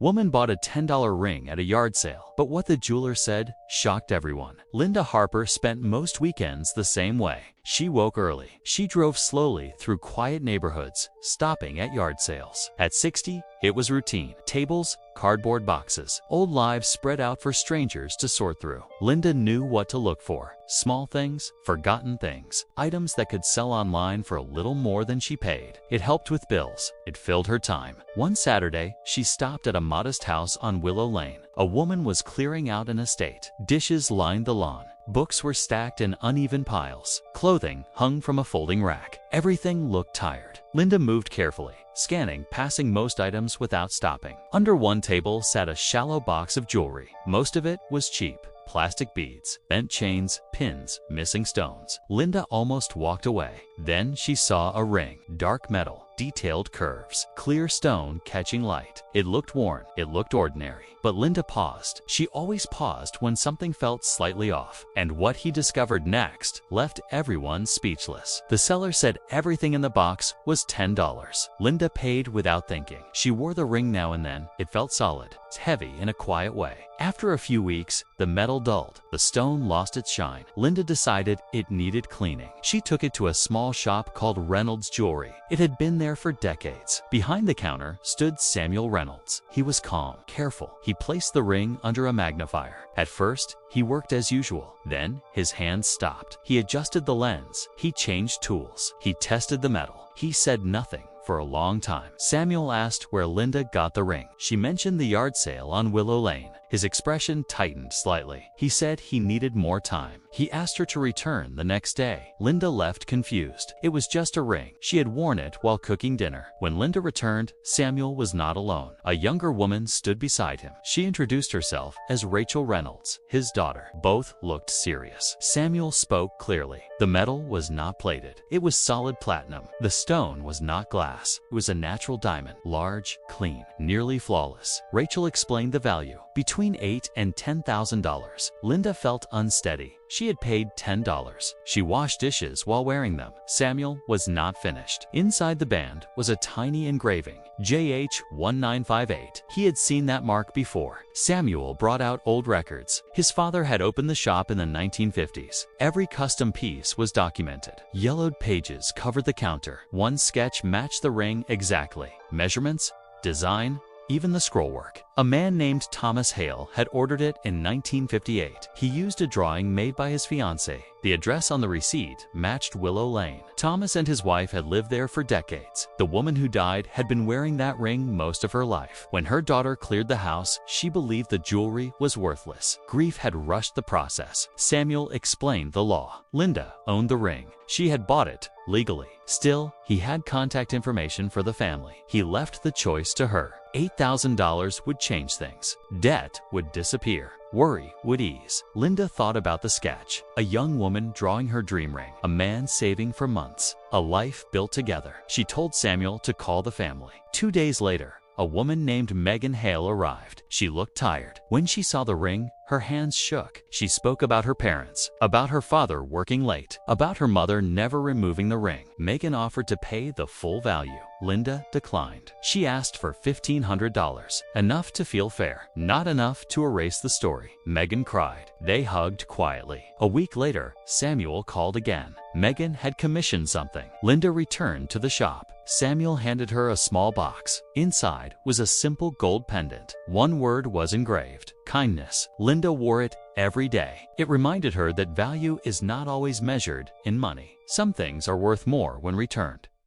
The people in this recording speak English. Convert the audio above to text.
Woman bought a $10 ring at a yard sale, but what the jeweler said shocked everyone. Linda Harper spent most weekends the same way. She woke early. She drove slowly through quiet neighborhoods, stopping at yard sales. At 60, it was routine. Tables, cardboard boxes, old lives spread out for strangers to sort through. Linda knew what to look for. Small things, forgotten things, items that could sell online for a little more than she paid. It helped with bills. It filled her time. One Saturday, she stopped at a modest house on Willow Lane. A woman was clearing out an estate. Dishes lined the lawn. Books were stacked in uneven piles. Clothing hung from a folding rack. Everything looked tired. Linda moved carefully, scanning, passing most items without stopping. Under one table sat a shallow box of jewelry. Most of it was cheap. Plastic beads, bent chains, pins, missing stones. Linda almost walked away. Then she saw a ring, dark metal, detailed curves, clear stone catching light. It looked worn, it looked ordinary. But Linda paused. She always paused when something felt slightly off. And what he discovered next left everyone speechless. The seller said everything in the box was $10. Linda paid without thinking. She wore the ring now and then. It felt solid, heavy in a quiet way. After a few weeks, the metal dulled. The stone lost its shine. Linda decided it needed cleaning. She took it to a small shop called Reynolds Jewelry. It had been there for decades. Behind the counter stood Samuel Reynolds. He was calm, careful. He placed the ring under a magnifier. At first, he worked as usual. Then, his hands stopped. He adjusted the lens. He changed tools. He tested the metal. He said nothing for a long time. Samuel asked where Linda got the ring. She mentioned the yard sale on Willow Lane. His expression tightened slightly. He said he needed more time. He asked her to return the next day. Linda left confused. It was just a ring. She had worn it while cooking dinner. When Linda returned, Samuel was not alone. A younger woman stood beside him. She introduced herself as Rachel Reynolds, his daughter. Both looked serious. Samuel spoke clearly. The metal was not plated. It was solid platinum. The stone was not glass. It was a natural diamond, large, clean, nearly flawless. Rachel explained the value. Between $8,000 and $10,000. Linda felt unsteady. She had paid $10. She washed dishes while wearing them. Samuel was not finished. Inside the band was a tiny engraving, JH1958. He had seen that mark before. Samuel brought out old records. His father had opened the shop in the 1950s. Every custom piece was documented. Yellowed pages covered the counter. One sketch matched the ring exactly. Measurements, design, even the scrollwork. A man named Thomas Hale had ordered it in 1958. He used a drawing made by his fiancée. The address on the receipt matched Willow Lane. Thomas and his wife had lived there for decades. The woman who died had been wearing that ring most of her life. When her daughter cleared the house, she believed the jewelry was worthless. Grief had rushed the process. Samuel explained the law. Linda owned the ring. She had bought it legally. Still, he had contact information for the family. He left the choice to her. $8,000 would change things. Debt would disappear. Worry would ease. Linda thought about the sketch. A young woman drawing her dream ring. A man saving for months. A life built together. She told Samuel to call the family. 2 days later, a woman named Megan Hale arrived. She looked tired. When she saw the ring, her hands shook. She spoke about her parents, about her father working late, about her mother never removing the ring. Megan offered to pay the full value. Linda declined. She asked for $1,500, enough to feel fair, not enough to erase the story. Megan cried. They hugged quietly. A week later, Samuel called again. Megan had commissioned something. Linda returned to the shop. Samuel handed her a small box. Inside was a simple gold pendant. One word was engraved: kindness. Linda wore it every day. It reminded her that value is not always measured in money. Some things are worth more when returned.